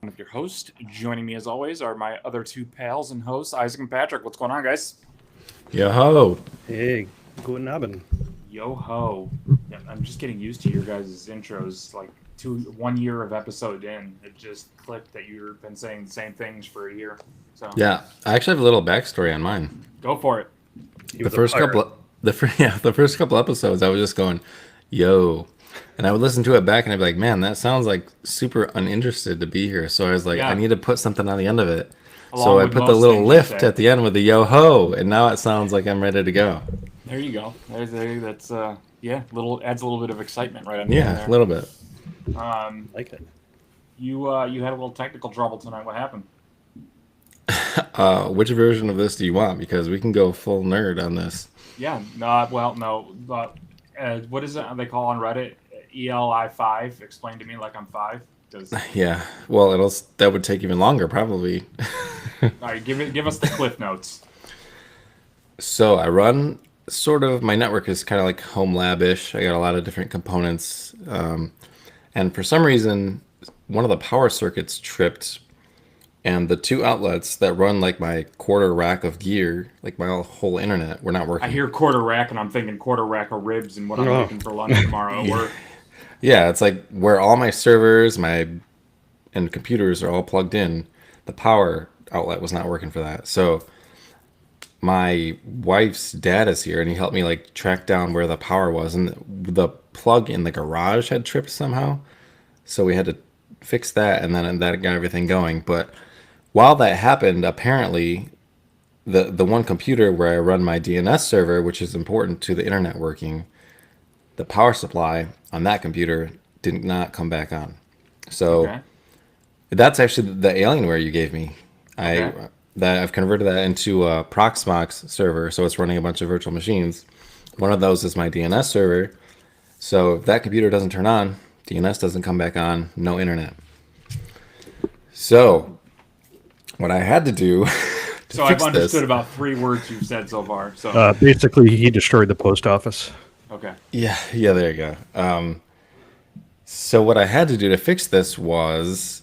With your host. Joining me as always are my other two pals and hosts, Isaac and Patrick. What's going on, guys? Yo ho. Hey, guten Abend. Yo ho. Yeah, I'm just getting used to your guys' intros. Like 1 year of episode in, it just clicked that you've been saying the same things for a year. So Yeah, I actually have a little backstory on mine. go for it. He The was a first pirate. couple, the first couple episodes, I was just going, "Yo," and I would listen to it back, and I'd be like, "Man, that sounds like super uninterested to be here." So I was like, "I Yeah, need to put something on the end of it." So along I with put the most little things you lift say. at the end with the "Yo ho," and now it sounds like I'm ready to go. There you go. That's yeah, little adds a little bit of excitement right on the end Yeah, a there. little bit. Um, Like it. you had a little technical trouble tonight. What happened? Which version of this do you want? Because we can go full nerd on this. Yeah, no, well, no. What is it they call on Reddit? ELI5. Explain to me like I'm five. Does Yeah, well, that would take even longer probably. all right? Give us the cliff notes. So I run sort of my network is kind of like home lab-ish. I got a lot of different components, and for some reason, one of the power circuits tripped, and the two outlets that run like my quarter rack of gear, like my whole internet, were not I working. hear quarter rack and I'm thinking quarter rack of ribs and what I'm Oh, making for lunch tomorrow at Yeah, work. yeah, it's like where all my servers, my and computers are all plugged in. The power outlet was not working for that, so my wife's dad is here and he helped me like track down where the power was, and the plug in the garage had tripped somehow, so we had to fix that, and then that got everything going. But while that happened, apparently the one computer where I run my DNS server, which is important to the internet working, the power supply on that computer did not come back on. So Okay, that's actually the Alienware you gave me. I okay. that I've converted that into a Proxmox server, so it's running a bunch of virtual machines. One of those is my DNS server. So if that computer doesn't turn on, DNS doesn't come back on, no internet. So what I had to do to So I've fix understood this, about 3 words you've said so far. So basically, he destroyed the post office. okay, yeah, there you go. So what I had to do to fix this was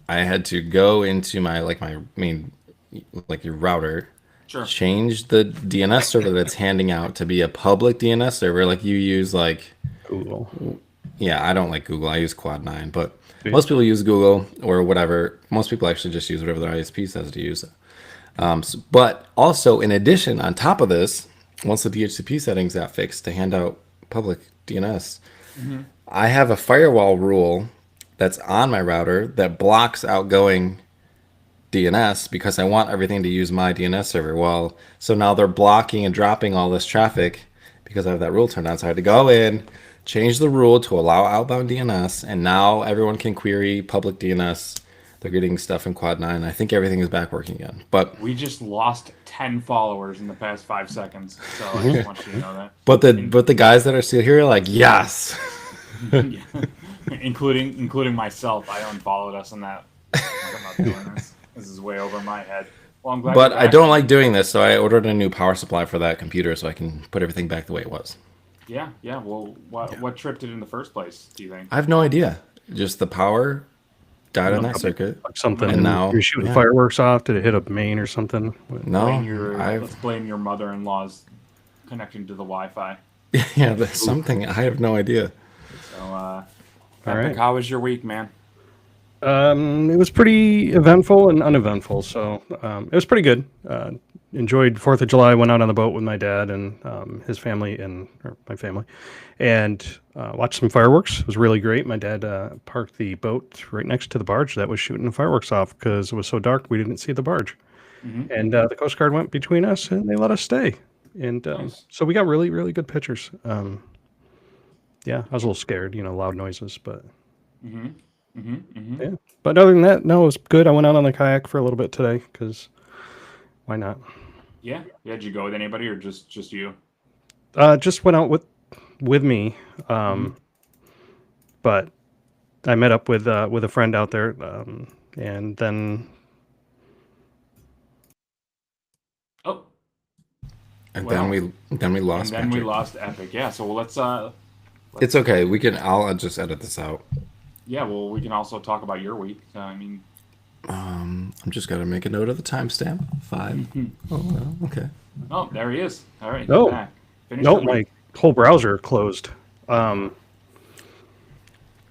I had to go into my main like your router, sure. change the DNS server that it's handing out to be a public DNS server like you use. Like, Google. yeah, I don't like Google, I use Quad9, but Yeah. most people use Google or whatever. Most people actually just use whatever their ISP says to use. But also, in addition, on top of this, once the DHCP settings got fixed to hand out public DNS, Hmm. I have a firewall rule that's on my router that blocks outgoing DNS because I want everything to use my DNS server. Well, so now they're blocking and dropping all this traffic because I have that rule turned on. So I had to go in, change the rule to allow outbound DNS, and now everyone can query public DNS. They're getting stuff in Quad 9. I think everything is back working again. But We just lost 10 followers in the past 5 seconds. So I just want you to know that. but the In, but the guys that are still here are like, yes. yeah. including myself. I unfollowed us on that. I'm not doing this. This is way over my head. Well, I'm glad you're But I back. don't like doing this, so I ordered a new power supply for that computer so I can put everything back the way it was. Yeah, yeah. Well, what tripped it in the first place? Do you think? I have no idea. Just the power died You on know, that circuit. like something. And now, You're shooting yeah. fireworks off. Did it hit a main or something? No, Let's blame your mother-in-law's connection to the Wi-Fi. yeah, that's something. I have no idea. So, All Epic, right. how was your week, man? It was pretty eventful and uneventful, so it was pretty good. Enjoyed Fourth of July. Went out on the boat with my dad and his family or my family, and watched some fireworks. It was really great. My dad parked the boat right next to the barge that was shooting the fireworks off because it was so dark we didn't see the barge. Hmm. And the Coast Guard went between us and they let us stay. And Nice. so we got really, really good pictures. Yeah, I was a little scared, loud noises, but Hmm. Hmm. Hmm. yeah. But other than that, no, it was good. I went out on the kayak for a little bit today because why not? Yeah. Yeah. Did you go with anybody or just you? Just went out with me, Hmm. but I met up with a friend out there, and then Oh, And well, then we and lost then we Patrick. lost Epic. Yeah. So let's let's It's okay. We can. I'll just edit this out. yeah. Well, we can also talk about your week. I mean, I'm just gotta make a note of the timestamp. 5. Oh, well, okay. Oh, there he is. All right, No. back. Finish No, your my week. whole browser closed.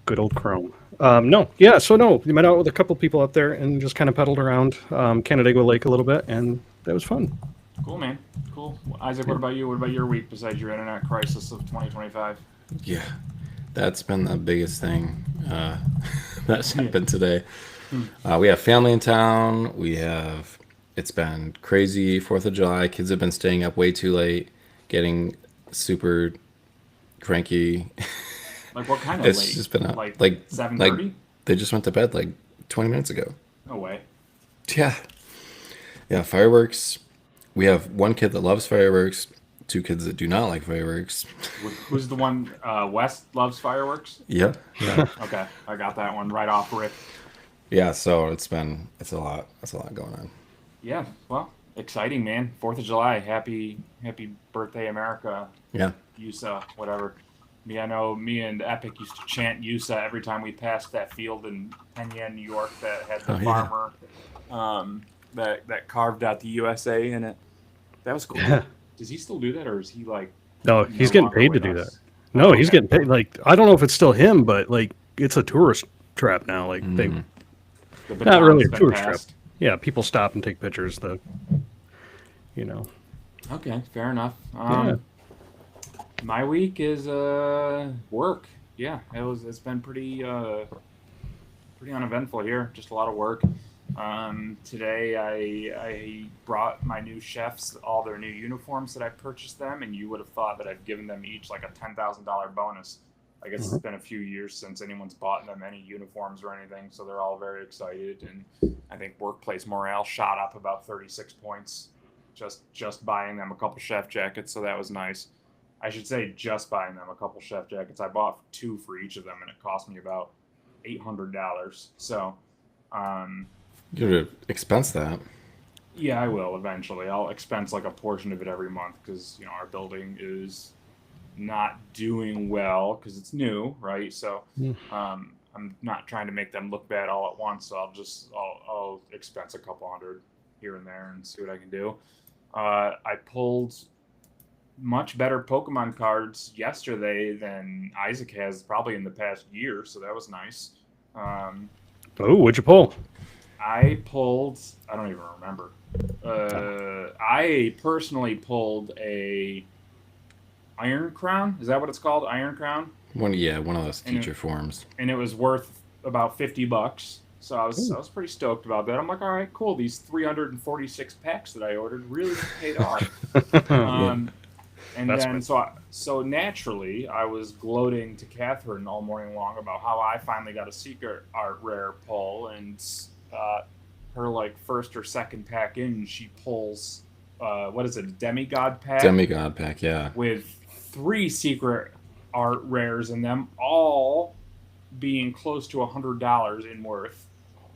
Good old Chrome. No, yeah, so no, we met out with a couple people up there and just kind of pedaled around Canandaigua Lake a little bit, and that was fun. Cool, man. Cool. Well, Isaac, what about you? What about your week besides your internet crisis of 2025? Yeah, that's been the biggest thing that's Yeah. happened today. Hmm. We have family in town. It's been crazy 4th of July. Kids have been staying up way too late, getting super cranky. Like what kind of It's late? just been Like like 7:30? they just went to bed like 20 minutes ago. No way. Yeah. Yeah, fireworks. We have one kid that loves fireworks, two kids that do not like fireworks. Who's the one? West loves fireworks. Yeah. Yeah. Okay, I got that one right off rip. Yeah, so it's a lot. That's a lot going on. Yeah. Well, exciting, man. 4th of July. Happy birthday, America. Yeah. USA, whatever. I know me and Epic used to chant USA every time we passed that field in Penn, New York that had the Oh, yeah. farmer that carved out the USA in it. That was cool. Yeah. Does he still do that, or is he like No, no he's getting longer paid to with do that. us? No, he's Okay. getting paid. Like, I don't know if it's still him, but like, it's a tourist trap now. Like, they, Mm. The not really baton's a been tourist trap. passed. Yeah, people stop and take pictures. You know, Okay, fair enough. Yeah. My week is work. Yeah, it's been pretty uneventful here. Just a lot of work. Today I brought my new chefs all their new uniforms that I purchased them, and you would have thought that I've given them each like a $10,000 bonus. I guess it's been a few years since anyone's bought them any uniforms or anything, so they're all very excited. And I think workplace morale shot up about 36 points just buying them a couple chef jackets, so that was nice. I should say just buying them a couple chef jackets. I bought two for each of them, and it cost me about $800. So, um, You gotta expense that. yeah, I will eventually. I'll expense like a portion of it every month because our building is not doing well because it's new, right? So, Mm. I'm not trying to make them look bad all at once. So I'll expense a couple hundred here and there and see what I can do. I pulled much better Pokemon cards yesterday than Isaac has probably in the past year, so that was nice. Um, oh, what'd you pull? I pulled, I don't even remember. I personally pulled a Iron Crown. Is that what it's called? Iron Crown? One of those And teacher forms. and it was worth about $50. So I was pretty stoked about that. I'm like, all right, cool. These 346 packs that I ordered really paid off. Um, and That's then what- so naturally, I was gloating to Catherine all morning long about how I finally got a secret art rare pull, and her like first or second pack in, she pulls what is it, a demigod pack Demigod pack, yeah. with 3 secret art rares in them, all being close to $100 in worth.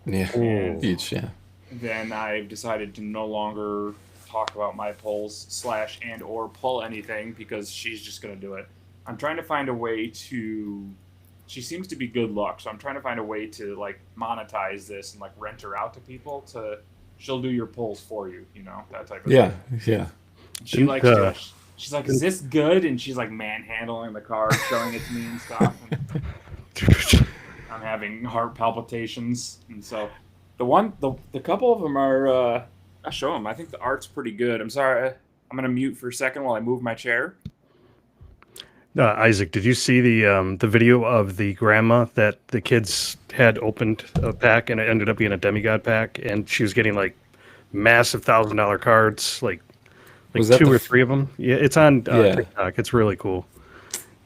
Yeah. Ooh. Each, yeah. Then I've decided to no longer talk about my pulls / and or pull anything because she's just gonna do it. I'm trying to find a way to. She seems to be good luck, so I'm trying to find a way to like monetize this and like rent her out to people. She'll do your pulls for you, that type of Yeah, thing. yeah. She Didn't, likes to. She's like, "Is this good?" And she's like manhandling the card, showing it to me and stuff. And I'm having heart palpitations, and so the couple of them are. I'll show them. I think the art's pretty good. I'm sorry. I'm gonna mute for a second while I move my chair. Isaac, did you see the video of the grandma that the kids had opened a pack and it ended up being a demigod pack, and she was getting like massive $1,000 cards, like Was that 2 the or f- 3 of them. Yeah, it's on Yeah. TikTok. It's really cool.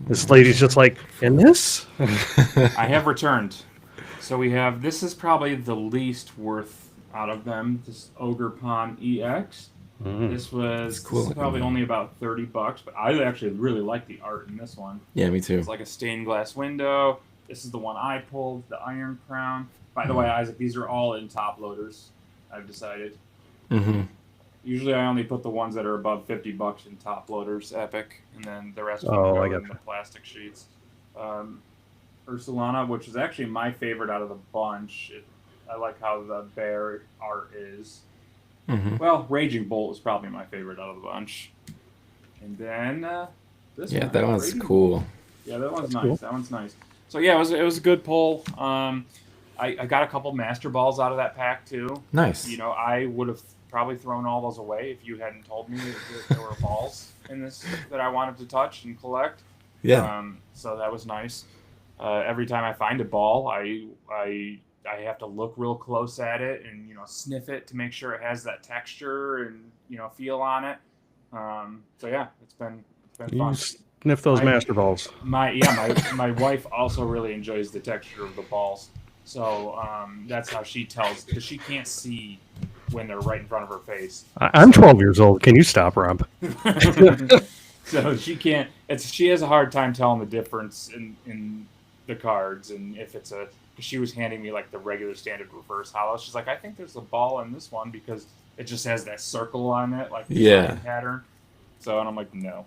This lady's just like, in this? I have returned. So we have. This is probably the least worth out of them. This Ogre Pawn EX. Mm. This was cool this is looking, probably though. only about $30, but I actually really like the art in this one. Yeah, me too. It's like a stained glass window. This is the one I pulled, the Iron Crown. By the way, Isaac, these are all in top loaders. I've decided. Mm-hmm. Usually, I only put the ones that are above $50 in top loaders, Epic, and then the rest of them Oh, go I in gotcha. the plastic sheets. Ursulana, which is actually my favorite out of the bunch. I like how the bear art is. Hmm. Well, Raging Bolt is probably my favorite out of the bunch. And then this Yeah, one, that one's Raging cool. Bolt. Yeah, that one's That's nice. cool. That one's nice. So yeah, it was a good pull. I got a couple master balls out of that pack too. Nice. You know, I would have probably thrown all those away if you hadn't told me that there were balls in this that I wanted to touch and collect. Yeah. So that was nice. Every time I find a ball, I have to look real close at it and sniff it to make sure it has that texture and feel on it. So yeah, it's been You fun. sniff those I- master balls. My wife also really enjoys the texture of the balls. So that's how she tells, because she can't see when they're right in front of her face. I'm 12 years old. Can you stop, Rob? So she can't. She has a hard time telling the difference in the cards, and if it's a. She was handing me like the regular standard reverse hollow. She's like, I think there's a ball in this one because it just has that circle on it, like the Yeah. line pattern. So, and I'm like, no.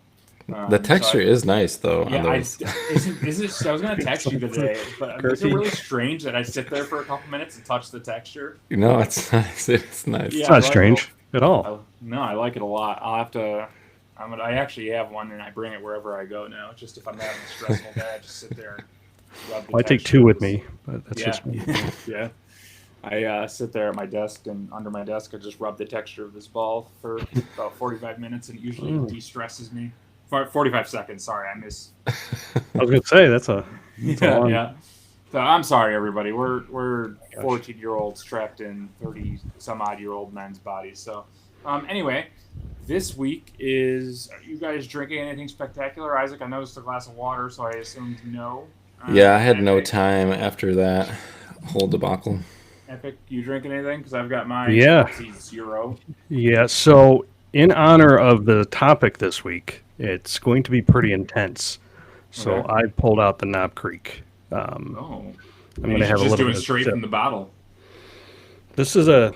The texture is nice though. Yeah, On those. I was gonna text you today, but is it Girthy. really strange that I sit there for a couple minutes and touch the texture? No, it's nice. It's nice. Yeah. It's I not like strange at all. No, I like it a lot. I'll have to. I actually have one, and I bring it wherever I go now. Just if I'm having a stressful day, I just sit there and rub the Well, I take texture 2 of with this- me, but that's Yeah, just me. yeah. I sit there at my desk, and under my desk, I just rub the texture of this ball for about 45 minutes, and it usually de-stresses me. 45 seconds. Sorry, I miss. I was going to say, that's a Yeah, long- yeah. So I'm sorry, everybody. We're 14-year-olds trapped in 30-some-odd-year-old men's bodies. So, anyway, this week is. Are you guys drinking anything spectacular, Isaac? I noticed a glass of water, so I assumed no. Yeah, I had no Epic- time after that whole debacle. Epic, you drinking anything? Because I've got my Yeah. Pepsi Zero. Yeah, so in honor of the topic this week, it's going to be pretty intense. So Okay. I pulled out the Knob Creek. Oh, I'm you going to should have a just little do bit it of straight sip. from the bottle. This is a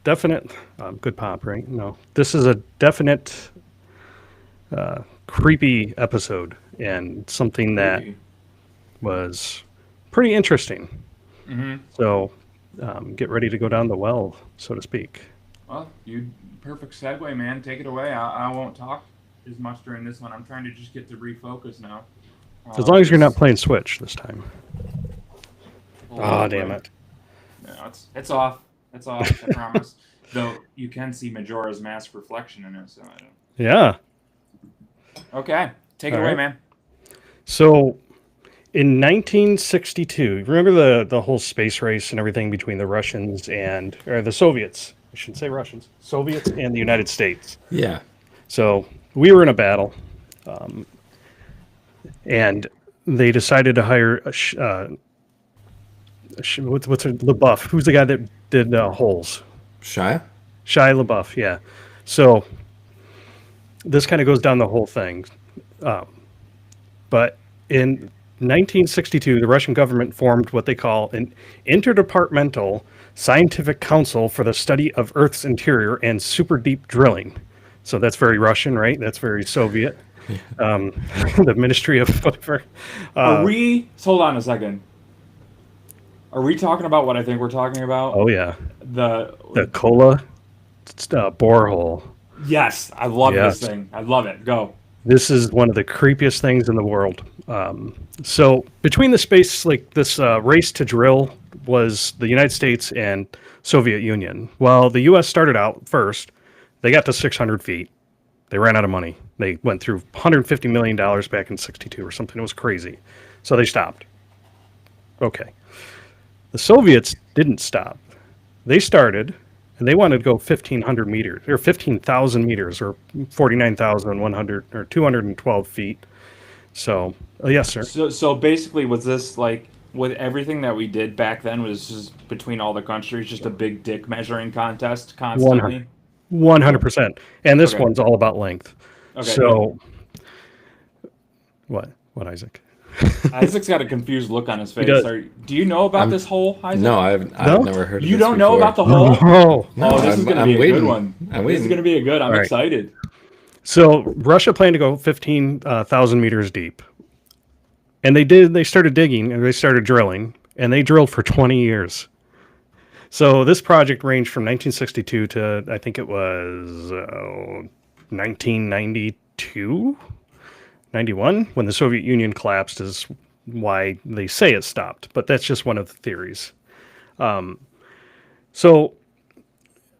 definite good pop, right? No, this is a definite creepy episode and something that was pretty interesting. Mm-hmm. So get ready to go down the well, so to speak. Well, you perfect segue, man. Take it away. I won't talk as much during this one. I'm trying to just get to refocus now. As long as you're not playing Switch this time. Oh, Ah, damn it. No, it's off. It's off. I promise. Though you can see Majora's Mask reflection in it, so I don't. Yeah. Okay, take it All away, right. man. So in 1962, remember the whole space race and everything between the Russians or the Soviets? I shouldn't say Russians. Soviets and the United States. Yeah. So we were in a battle, and they decided to hire what's her, LaBeouf? Who's the guy that did Holes? Shia? Shia LaBeouf, yeah. So this kind of goes down the whole thing. But in 1962, the Russian government formed what they call an Interdepartmental Scientific Council for the Study of Earth's Interior and Super Deep Drilling. So that's very Russian, right? That's very Soviet. The Ministry of whatever. Hold on a second. Are we talking about what I think we're talking about? Oh, yeah. The Kola borehole. yes, I love Yes. this thing. I love it. Go. This is one of the creepiest things in the world. So between the space, like this race to drill was the United States and Soviet Union. Well, the U.S. started out first. They got to 600 feet. They ran out of money. They went through $150 million back in 62 or something. It was crazy. So they stopped. Okay. The Soviets didn't stop. They started, and they wanted to go 1,500 meters, or 15,000 meters, or 49,100, or 212 feet. So, yes, sir. So basically, was this like with everything that we did back then was just between all the countries just a big dick measuring contest constantly? 100%. And this Okay. one's all about length. Okay. So, what, Isaac? Isaac's got a confused look on his face. does. Do you know about this hole, Isaac? No, I've No? never heard of You this don't know before. about the hole? Oh, No, Oh, this is going to I'm be a waiting. good one. I'm This is waiting. going to be a good. I'm All right. excited. so Russia planned to go 15,000 meters deep. And they did. They started digging and they started drilling, and they drilled for 20 years. So this project ranged from 1962 to I think it was 1992, 91, when the Soviet Union collapsed is why they say it stopped. But that's just one of the theories. So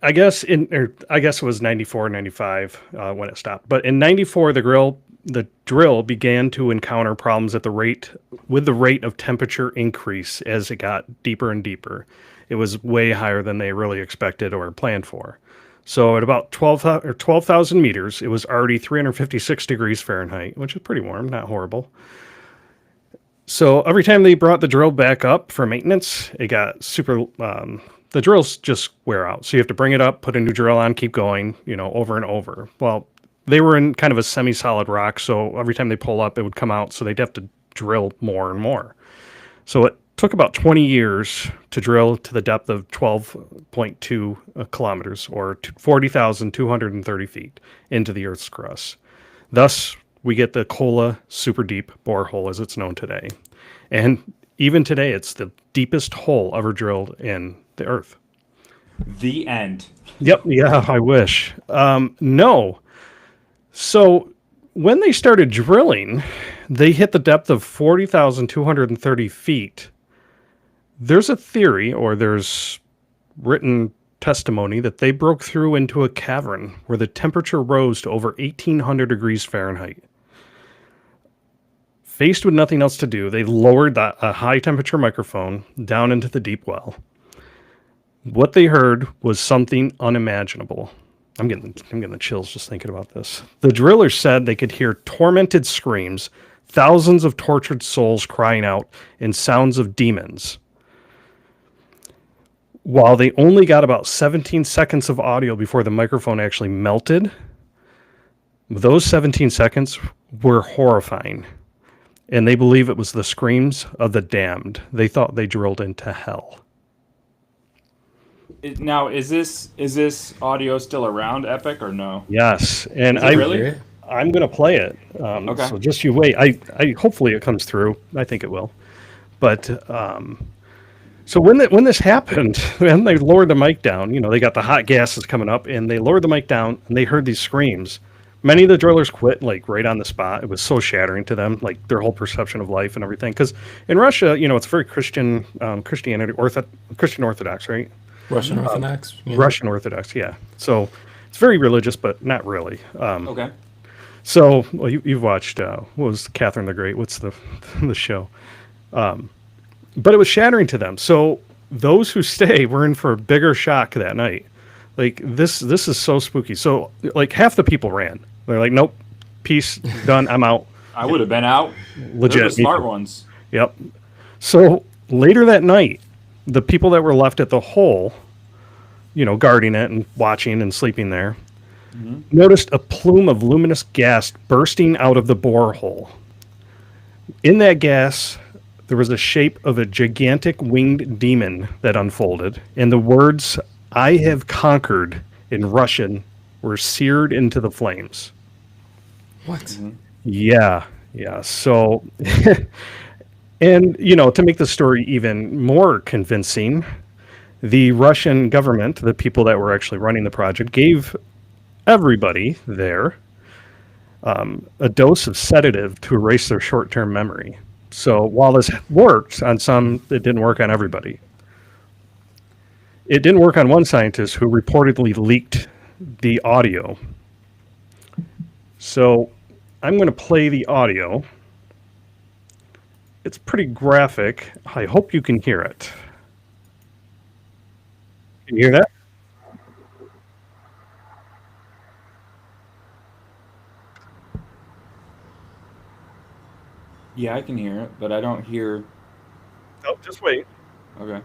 I guess it was 94, 95 when it stopped. But in 94, the drill began to encounter problems with the rate of temperature increase as it got deeper and deeper. It was way higher than they really expected or planned for. So at about 12,000 meters, it was already 356 degrees Fahrenheit, which is pretty warm, not horrible. So every time they brought the drill back up for maintenance, it got super. The drills just wear out. So you have to bring it up, put a new drill on, keep going, over and over. Well, they were in kind of a semi-solid rock, so every time they pull up, it would come out. So they'd have to drill more and more. So it took about 20 years to drill to the depth of 12.2 kilometers, or 40,230 feet into the Earth's crust. Thus, we get the Kola super deep borehole as it's known today. And even today, it's the deepest hole ever drilled in the Earth. The end. Yep. Yeah, I wish. No. So when they started drilling, they hit the depth of 40,230 feet. There's a theory, or there's written testimony, that they broke through into a cavern where the temperature rose to over 1,800 degrees Fahrenheit. Faced with nothing else to do, they lowered a high temperature microphone down into the deep well. What they heard was something unimaginable. I'm getting the chills just thinking about this. The drillers said they could hear tormented screams, thousands of tortured souls crying out, and sounds of demons. While they only got about 17 seconds of audio before the microphone actually melted, those 17 seconds were horrifying. And they believe it was the screams of the damned. They thought they drilled into hell. Now, is this audio still around, Epic, or no? Yes, and Is it really? I'm going to play it. Okay. So just you wait. I hopefully it comes through. I think it will. But so when this happened, when they lowered the mic down, they got the hot gases coming up, and they lowered the mic down, and they heard these screams. Many of the drillers quit right on the spot. It was so shattering to them, their whole perception of life and everything. Because in Russia, it's very Christian, Christian Orthodox, right? Russian Orthodox. Russian Orthodox, yeah. So it's very religious, but not really. Okay. So you've watched what was Catherine the Great? What's the show? But it was shattering to them. So those who stay were in for a bigger shock that night. This is so spooky. So half the people ran. They're like, nope, peace, done, I'm out. I would have been out. Legit. They're the smart ones. Yep. So later that night, the people that were left at the hole, guarding it and watching and sleeping there, noticed a plume of luminous gas bursting out of the borehole. In that gas, there was the shape of a gigantic winged demon that unfolded, and the words, "I have conquered," in Russian, were seared into the flames. What? Mm-hmm. Yeah. So, and, to make the story even more convincing, the Russian government, the people that were actually running the project, gave everybody there a dose of sedative to erase their short-term memory. So while this worked on some, it didn't work on everybody. It didn't work on one scientist who reportedly leaked the audio. So I'm going to play the audio. It's pretty graphic. I hope you can hear it. Can you hear that? Yeah, I can hear it, but I don't hear. Oh, just wait. Okay.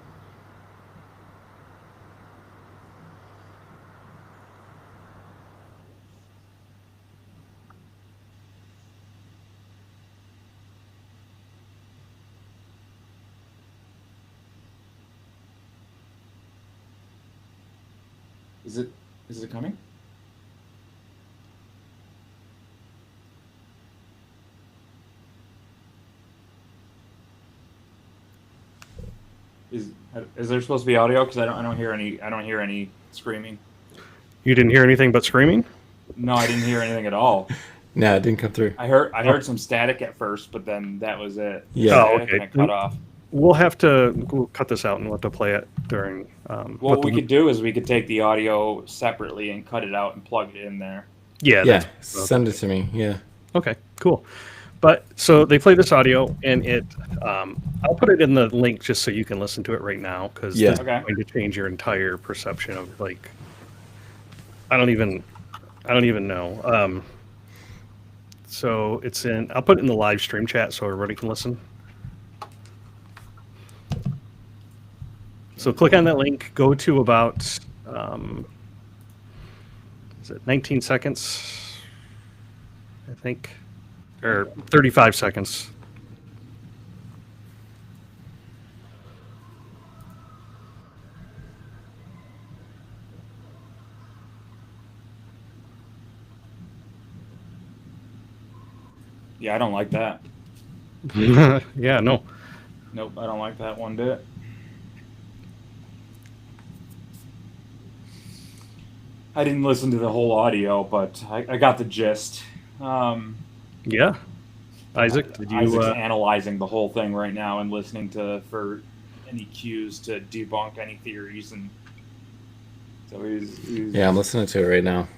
Is it coming? Is Is there supposed to be audio? Because I don't hear any screaming. You didn't hear anything but screaming? No, I didn't hear anything at all. No, it didn't come through. I heard some static at first, but then that was it. Yeah. Oh, Static okay. and it cut off. We'll cut this out and we'll have to play it during. What we could do is we could take the audio separately and cut it out and plug it in there. Yeah. Yeah, send it to me. Yeah. Okay, cool. But so they play this audio, and I'll put it in the link just so you can listen to it right now, because Yeah. it's Okay. going to change your entire perception of like. I don't even know. So it's in. I'll put it in the live stream chat so everybody can listen. So click on that link. Go to about. Is it 19 seconds? I think. Or 35 seconds. Yeah, I don't like that. Yeah, no. Nope, I don't like that one bit. I didn't listen to the whole audio, but I got the gist. Yeah. Isaac, did you? Isaac's analyzing the whole thing right now and listening for any cues to debunk any theories, and so he's Yeah, I'm listening to it right now.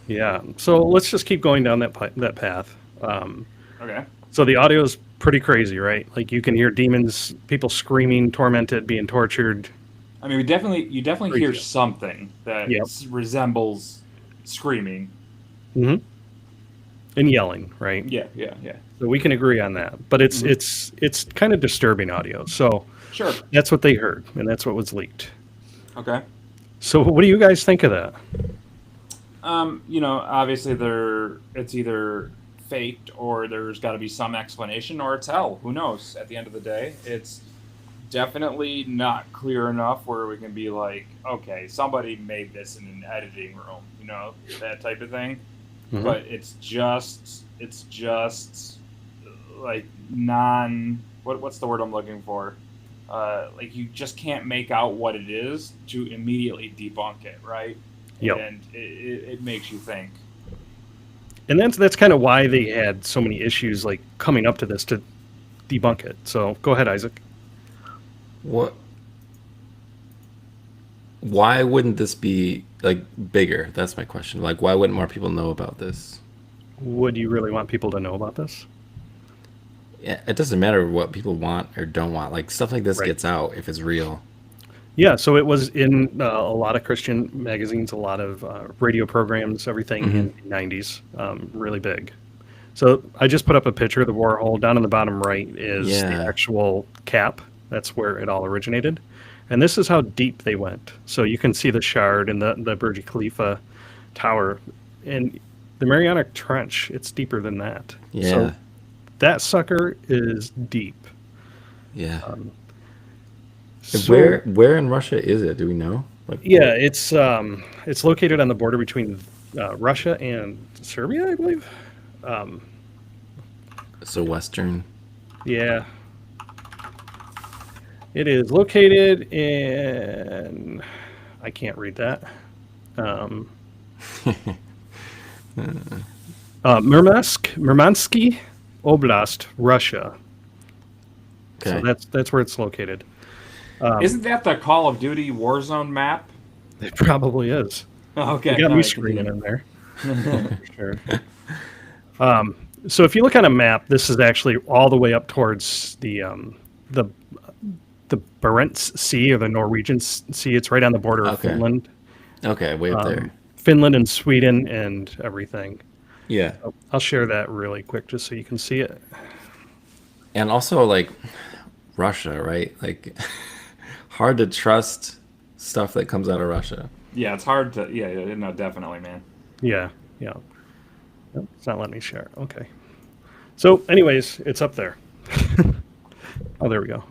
Yeah. So let's just keep going down that path. okay. So the audio is pretty crazy, right? Like you can hear demons, people screaming, tormented, being tortured. I mean, you definitely hear Creepy. something that Yep. resembles screaming. Mm-hmm. And yelling, right? Yeah. So we can agree on that. But it's kind of disturbing audio. So Sure. that's what they heard, and that's what was leaked. Okay. So what do you guys think of that? Obviously it's either faked or there's got to be some explanation or it's hell. Who knows? At the end of the day, it's definitely not clear enough where we can be like, okay, somebody made this in an editing room, that type of thing. Mhm. But it's just like what's the word I'm looking for? Like you just can't make out what it is to immediately debunk it, right? Yep. And it makes you think. And that's kind of why they had so many issues like coming up to this to debunk it. So go ahead, Isaac. What? Why wouldn't this be like bigger? That's my question. Like, why wouldn't more people know about this? Would you really want people to know about this? Yeah, it doesn't matter what people want or don't want. Like stuff like this Right. gets out if it's real. Yeah, so it was in a lot of Christian magazines, a lot of radio programs, everything in the 90s, really big. So I just put up a picture of the Warhol. Down in the bottom right is the Yeah. actual cap. That's where it all originated. And this is how deep they went. So you can see the Shard and the Burj Khalifa Tower. And the Mariana Trench, it's deeper than that. Yeah. So that sucker is deep. Yeah. So- Where in Russia is it? Do we know? Like, Yeah, it's located on the border between Russia and Serbia, I believe. so Western. Yeah, it is located in. I can't read that. Murmansky Oblast, Russia. Okay. So that's where it's located. Isn't that the Call of Duty Warzone map? It probably is. Okay. You got all me right, screaming continue. in there. For sure. So if you look on a map, this is actually all the way up towards the Barents Sea or the Norwegian Sea. It's right on the border of Okay. Finland. Okay, way up there. Finland and Sweden and everything. Yeah. I'll share that really quick just so you can see it. And also like Russia, right? Like hard to trust stuff that comes out of Russia. Yeah, it's hard to. Yeah, no, definitely, man. Yeah. Nope, it's not letting me share. Okay. So anyways, it's up there. Oh, there we go.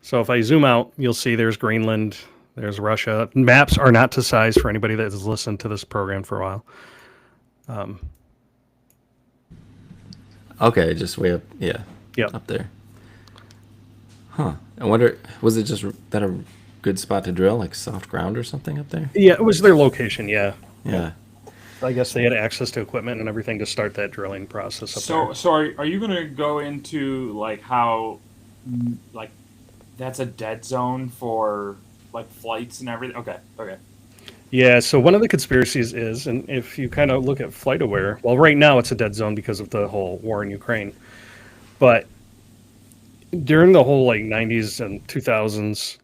So if I zoom out, you'll see there's Greenland, there's Russia. Maps are not to size for anybody that has listened to this program for a while. Okay, just way up. Yeah, Yep. up there. Huh. I wonder, was it just that a good spot to drill, like soft ground or something up there? Yeah, it was their location. Yeah. Yeah. I guess they had access to equipment and everything to start that drilling process up So there. so are you gonna go into like how like that's a dead zone for like flights and everything? Okay, okay. Yeah, so one of the conspiracies is, and if you kind of look at FlightAware, well, right now it's a dead zone because of the whole war in Ukraine. But during the whole like 90s and 2000s,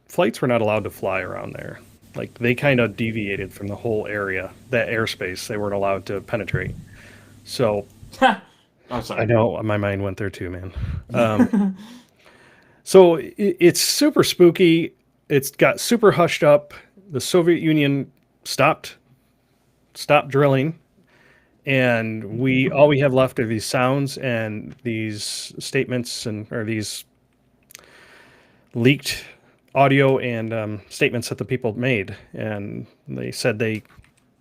flights were not allowed to fly around there. Like they kind of deviated from the whole area, that airspace. They weren't allowed to penetrate. So Oh, I sorry. know my mind went there too, man. So it's super spooky. It's got super hushed up. The Soviet Union stopped drilling, and we all we have left are these sounds and these statements and or these leaked audio and statements that the people made. And they said they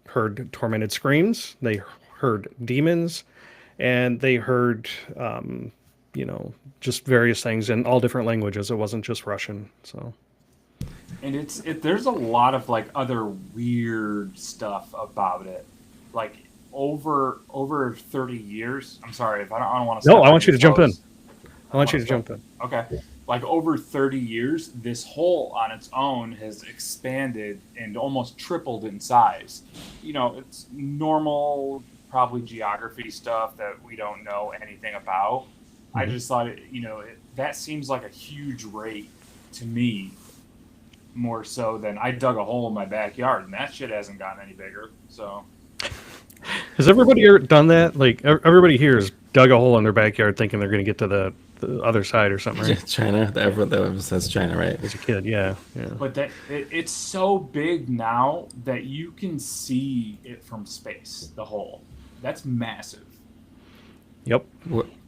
heard tormented screams, they heard demons, and they heard you know, just various things in all different languages. It wasn't just Russian. So And there's a lot of like other weird stuff about it. Like over 30 years. I'm sorry if I don't want to no, step I on want you your to jump in. toes. I want you wanna to step- jump in. Okay. Like over 30 years, this hole on its own has expanded and almost tripled in size. You know, it's normal, probably geography stuff that we don't know anything about. I Mhm. just thought, that seems like a huge rate to me, more so than I dug a hole in my backyard and that shit hasn't gotten any bigger. So, Has everybody ever done that? Like everybody here has dug a hole in their backyard thinking they're going to get to the other side or something, right? China. Everyone that says China, right? As a kid, yeah, yeah. but it's so big now that you can see it from space, the hole. That's massive. Yep.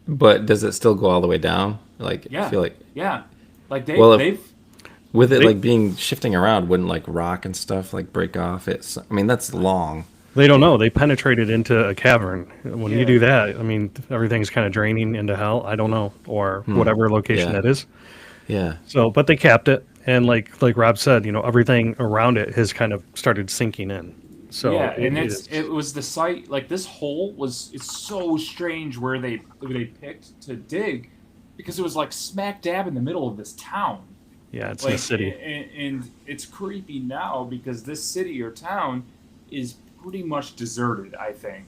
But does it still go all the way down? Like, I Yeah, feel like yeah. Like Well, if- they've with it They- like being shifting around, wouldn't like rock and stuff like break off? I mean, that's long. They don't know. They penetrated into a cavern. When Yeah. you do that, I mean, everything's kind of draining into hell. I don't know, or whatever location Yeah. that is. Yeah. So, but they capped it, and like Rob said, you know, everything around it has kind of started sinking in. So yeah, and is- it was the site, like this hole it's so strange where they picked to dig, because it was like smack dab in the middle of this town. yeah, it's in the city. And it's creepy now because this city or town is pretty much deserted, I think.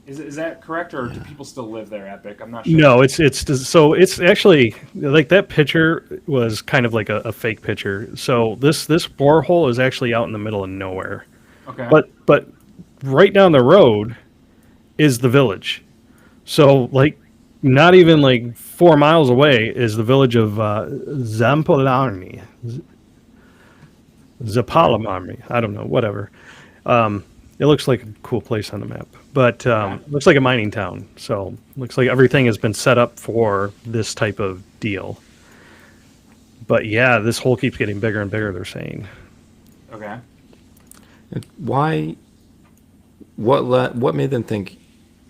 Is that correct, or do people still live there, Epic? I'm not sure. No, so it's actually like that picture was kind of like a fake picture. So this borehole is actually out in the middle of nowhere. Okay. But right down the road is the village. So like not even like 4 miles away is the village of Zampolarmi. Zapalamami. I don't know, whatever. It looks like a cool place on the map, but looks like a mining town. So looks like everything has been set up for this type of deal. But yeah, this hole keeps getting bigger and bigger, they're saying. Okay. Why? What made them think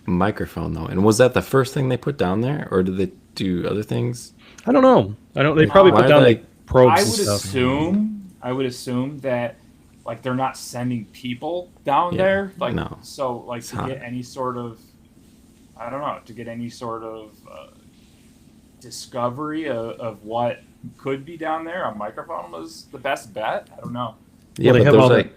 microphone though? And was that the first thing they put down there, or did they do other things? I don't know. They probably Why put down they- like probes I and would stuff. I would assume that like they're not sending people down Yeah, there, like no. so like to hot. get any sort of, I don't know, to get any sort of discovery of what could be down there. A microphone was the best bet. I don't know. Yeah, they but have there's all the- like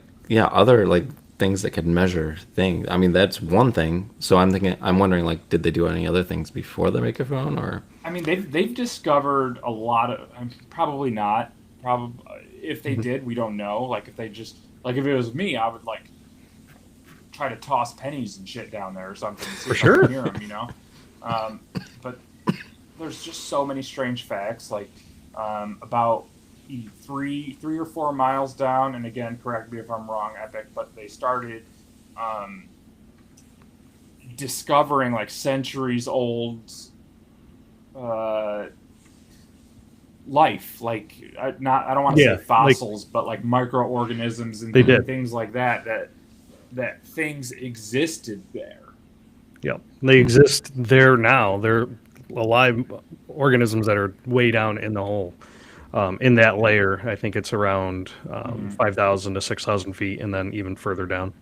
other like things that could measure things. I mean, that's one thing. So I'm wondering like, did they do any other things before the microphone, or I mean, they've discovered a lot of. Probably not. Probably if they did, we don't know. Like if they just like if it was me, I would like try to toss pennies and shit down there or something. To see For if I sure. can hear them, you know. But there's just so many strange facts. Like about 3 or 4 miles down, and again, correct me if I'm wrong, Epic. But they started discovering like centuries old life, like I don't want to Yeah, say fossils, but like microorganisms and They did. things like that things existed there. Yep. They exist there now. They're alive organisms that are way down in the hole. In that layer, I think it's around 5,000 to 6,000 feet, and then even further down.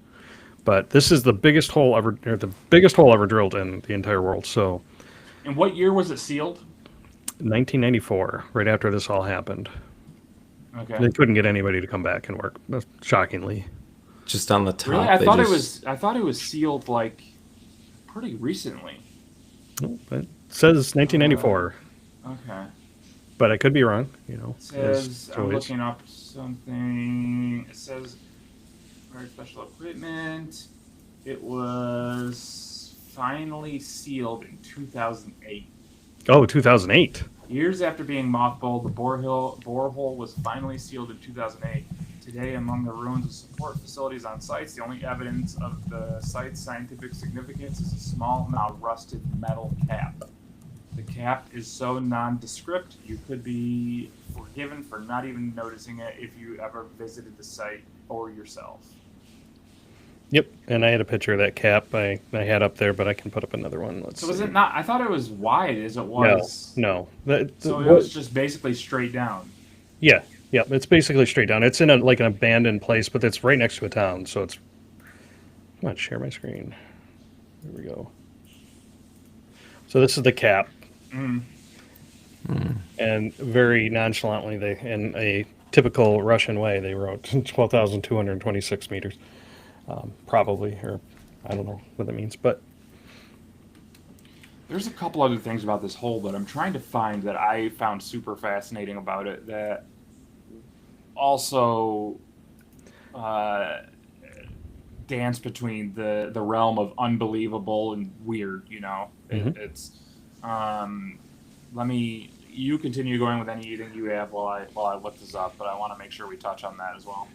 But this is the biggest hole ever, or the biggest hole ever drilled in the entire world. So, And what year was it sealed? 1994, right after this all happened, Okay. they couldn't get anybody to come back and work. Shockingly. Just on the top. Really? I they thought just- I thought it was sealed like pretty recently. It says 1994, Okay. but I could be wrong. It as says I'm always. looking up something. It says very special equipment. It was finally sealed in 2008. Oh, 2008. Years after being mothballed, the borehole was finally sealed in 2008. Today, among the ruins of support facilities on sites, the only evidence of the site's scientific significance is a small, now rusted metal cap. The cap is so nondescript, you could be forgiven for not even noticing it if you ever visited the site or yourself. Yep, and I had a picture of that cap I had up there, but I can put up another one. Let's So is see. it not? I thought it was wide as it was. No. So it was just basically straight down. Yeah, it's basically straight down. It's in like an abandoned place, but it's right next to a town, so it's. Come on, share my screen. There we go. So this is the cap, Mm. and very nonchalantly, they, in a typical Russian way, they wrote 12,226 meters, probably, or I don't know what that means, but There's a couple other things about this hole that I'm trying to find that I found super fascinating about it that also dance between the realm of unbelievable and weird. It's you continue going with anything you have while I look this up, but I want to make sure we touch on that as well.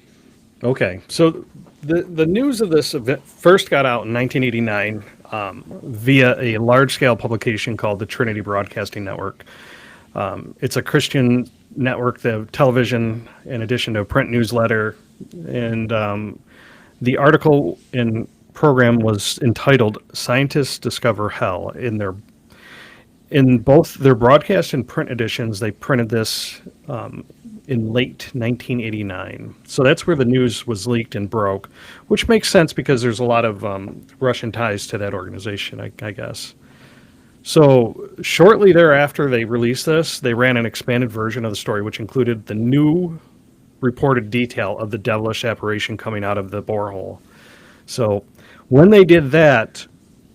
okay. So the news of this event first got out in 1989 via a large-scale publication called the Trinity Broadcasting Network. It's a Christian network, the television, in addition to a print newsletter, and the article and program was entitled "Scientists Discover Hell." In both their broadcast and print editions, they printed this in late 1989. So that's where the news was leaked and broke, which makes sense because there's a lot of Russian ties to that organization, I guess. So shortly thereafter they released this, they ran an expanded version of the story, which included the new reported detail of the devilish apparition coming out of the borehole. So when they did that,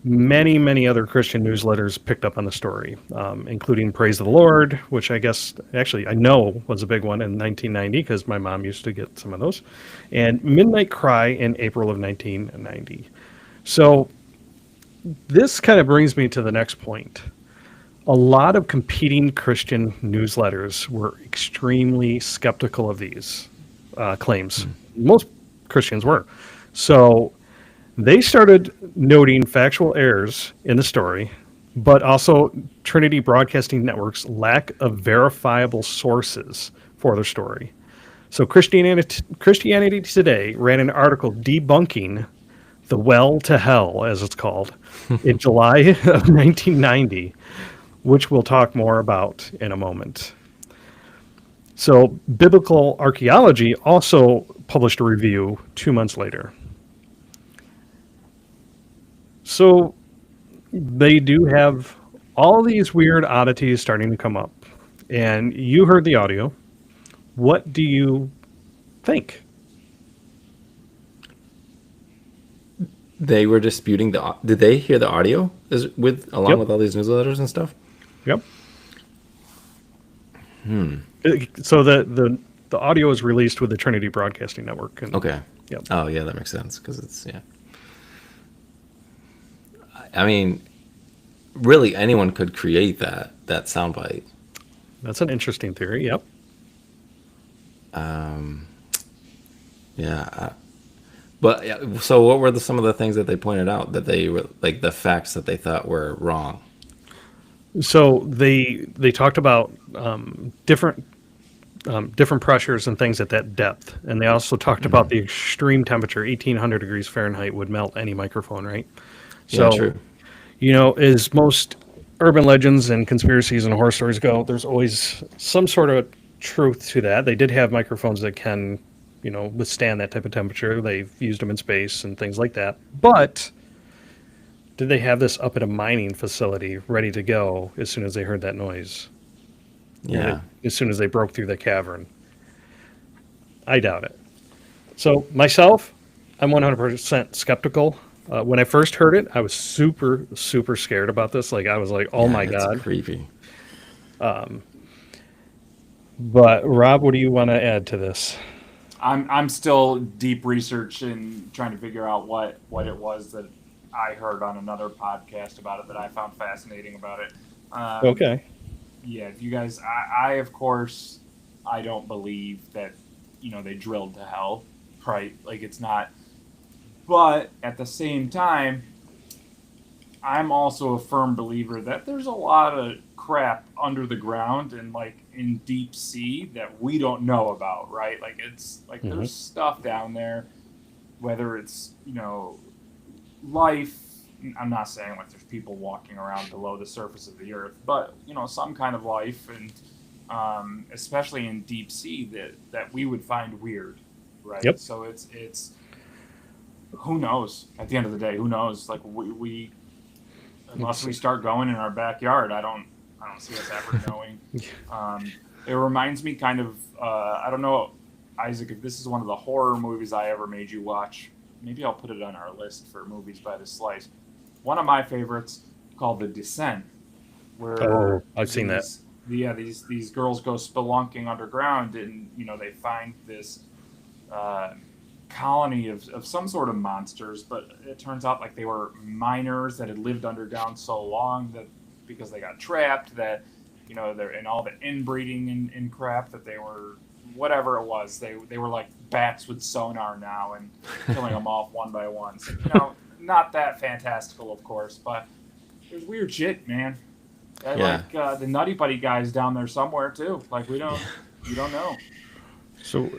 many other Christian newsletters picked up on the story, including Praise the Lord, which I guess actually I know was a big one in 1990 because my mom used to get some of those, and Midnight Cry in April of 1990. So this kind of brings me to the next point. A lot of competing Christian newsletters were extremely skeptical of these claims. Most Christians were. So they started noting factual errors in the story, but also Trinity Broadcasting Network's lack of verifiable sources for their story. So Christianity Today ran an article debunking the Well to Hell, as it's called, in July of 1990, which we'll talk more about in a moment. So Biblical Archaeology also published a review 2 months later. So they do have all these weird oddities starting to come up. And you heard the audio. What do you think? They were disputing Did they hear the audio along Yep. with all these newsletters and stuff? Yep. So the audio is released with the Trinity Broadcasting Network. And, Okay. Yep. Oh yeah, that makes sense because it's I mean, really, anyone could create that soundbite. That's an interesting theory. Yep. Yeah. But yeah, so what were some of the things that they pointed out that they were like the facts that they thought were wrong? So they talked about different pressures and things at that depth, and they also talked about the extreme temperature, 1,800 degrees Fahrenheit, would melt any microphone, right? So Yeah, true. As most urban legends and conspiracies and horror stories go, there's always some sort of truth to that. They did have microphones that can, withstand that type of temperature. They've used them in space and things like that. But did they have this up at a mining facility ready to go as soon as they heard that noise? Yeah. As soon as they broke through the cavern? I doubt it. So myself, I'm 100% skeptical. When I first heard it, I was super, super scared about this. Like I was like, "Oh Yeah, my it's god!" creepy. But Rob, what do you want to add to this? I'm still deep research and trying to figure out what it was that I heard on another podcast about it that I found fascinating about it. Okay. Yeah, if you guys, I of course, I don't believe that they drilled to hell, right? Like it's not. But at the same time, I'm also a firm believer that there's a lot of crap under the ground and like in deep sea that we don't know about, right? Like it's like Mhm. there's stuff down there, whether it's life. I'm not saying like there's people walking around below the surface of the earth, but some kind of life, and especially in deep sea that we would find weird, right? Yep. So it's who knows? At the end of the day, who knows? Like we unless we start going in our backyard, I don't see us ever knowing. It reminds me kind of I don't know, Isaac, if this is one of the horror movies I ever made you watch. Maybe I'll put it on our list for movies by the slice. One of my favorites called The Descent, where Oh, I've seen that. these girls go spelunking underground, and they find this colony of some sort of monsters, but it turns out like they were miners that had lived underground so long that because they got trapped that they're in all the inbreeding and crap that they were whatever it was they were like bats with sonar now and killing them off one by one. So not that fantastical, of course, but there's weird shit, man. Yeah. Like the Nutty Buddy guys down there somewhere too. Like we don't know. So,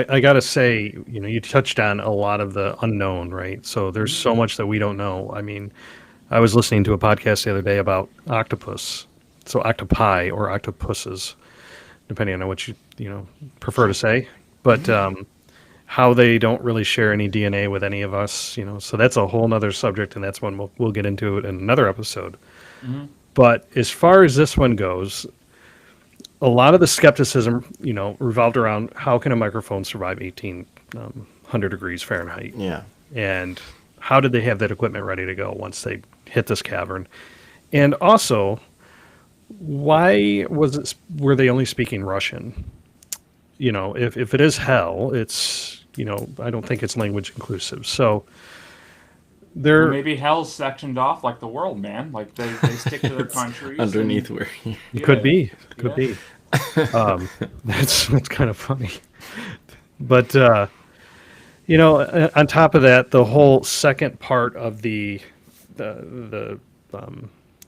I got to say, you touched on a lot of the unknown, right? So there's so much that we don't know. I mean, I was listening to a podcast the other day about octopus. So octopi or octopuses, depending on what you prefer to say. But how they don't really share any DNA with any of us, So that's a whole nother subject, and that's one we'll get into it in another episode. Mm-hmm. But as far as this one goes, a lot of the skepticism, revolved around how can a microphone survive 1,800 degrees Fahrenheit, Yeah. and how did they have that equipment ready to go once they hit this cavern, and also why were they only speaking Russian? If it is hell, it's I don't think it's language inclusive. So Well, maybe hell's sectioned off like the world, man. Like they stick to their countries. Underneath where it could be, Yeah. be. That's kind of funny, but on top of that, the whole second part of the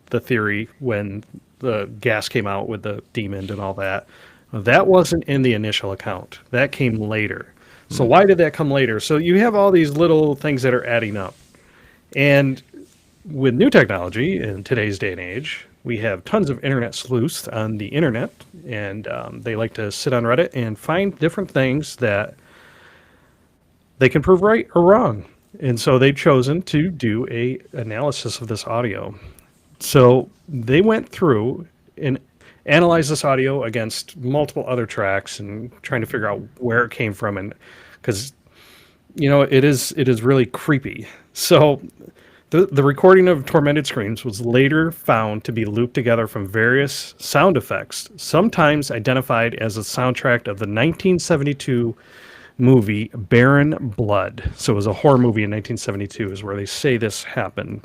theory when the gas came out with the demon and all that, that wasn't in the initial account. That came later. So why did that come later? So you have all these little things that are adding up, and with new technology in today's day and age, we have tons of internet sleuths on the internet, and they like to sit on Reddit and find different things that they can prove right or wrong. And so they've chosen to do a analysis of this audio. So they went through and analyzed this audio against multiple other tracks and trying to figure out where it came from, and because it is really creepy. So the recording of Tormented Screams was later found to be looped together from various sound effects, sometimes identified as a soundtrack of the 1972 movie Baron Blood. So it was a horror movie in 1972 is where they say this happened.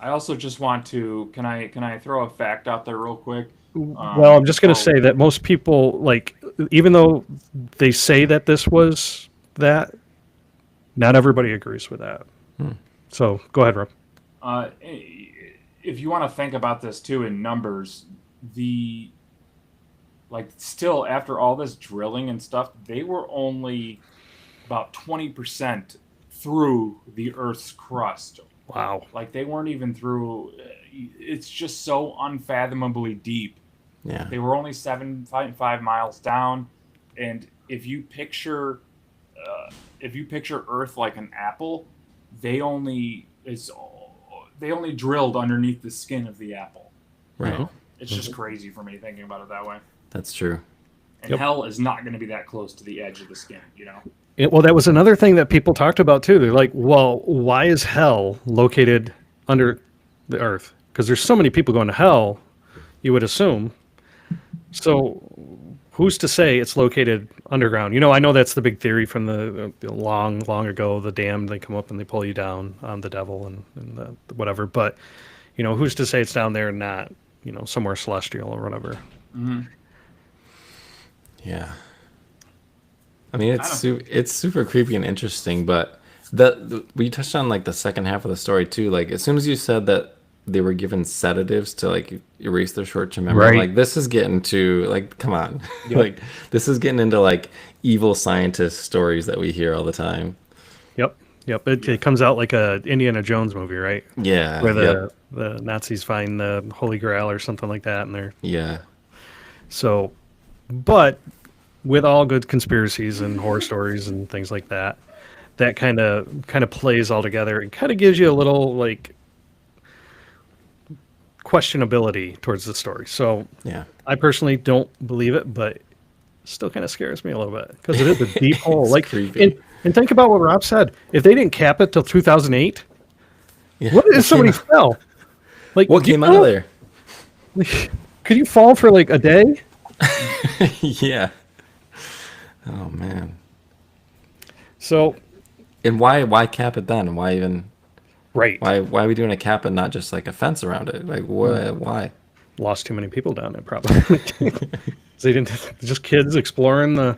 I also just want to can I throw a fact out there real quick? Well, I'm just going to say that most people, like, even though they say that this was that, not everybody agrees with that. So go ahead, Rob. If you want to think about this too in numbers, still after all this drilling and stuff, they were only about 20% through the Earth's crust. Wow. Like they weren't even through. It's just so unfathomably deep. Yeah. They were only 7.5 miles down, and if you picture Earth like an apple, they only drilled underneath the skin of the apple. Right. It's just crazy for me thinking about it that way. That's true. And Yep. hell is not going to be that close to the edge of the skin, you know? Well, that was another thing that people talked about too. They're like, well, why is hell located under the earth? Because there's so many people going to hell, you would assume. So who's to say it's located underground? You know, I know that's the big theory from the long, long ago, the damned, they come up and they pull you down on the devil and the whatever. But, you know, who's to say it's down there and not, you know, somewhere celestial or whatever. Mm-hmm. Yeah. I mean, it's super creepy and interesting, but we touched on like the second half of the story too. Like as soon as you said that they were given sedatives to like erase their short-term memory, Right. like this is getting to like, come on, like this is getting into like evil scientist stories that we hear all the time. Yep. It comes out like a Indiana Jones movie, right? Yeah. Where yep, the Nazis find the Holy Grail or something like that, and they're yeah. so. But with all good conspiracies and horror stories and things like that, that kind of plays all together and kind of gives you a little like questionability towards the story. So Yeah. I personally don't believe it, but it still kind of scares me a little bit because it is a deep hole. It's Like, creepy. and think about what Rob said. If they didn't cap it till 2008, Yeah. what if somebody fell? Like, What you came out know, of there? Could you fall for like a day? Yeah. Oh man. So, And why cap it then? Why even right. why are we doing a cap and not just like a fence around it? Like why? Lost too many people down there, probably. They didn't just kids exploring the,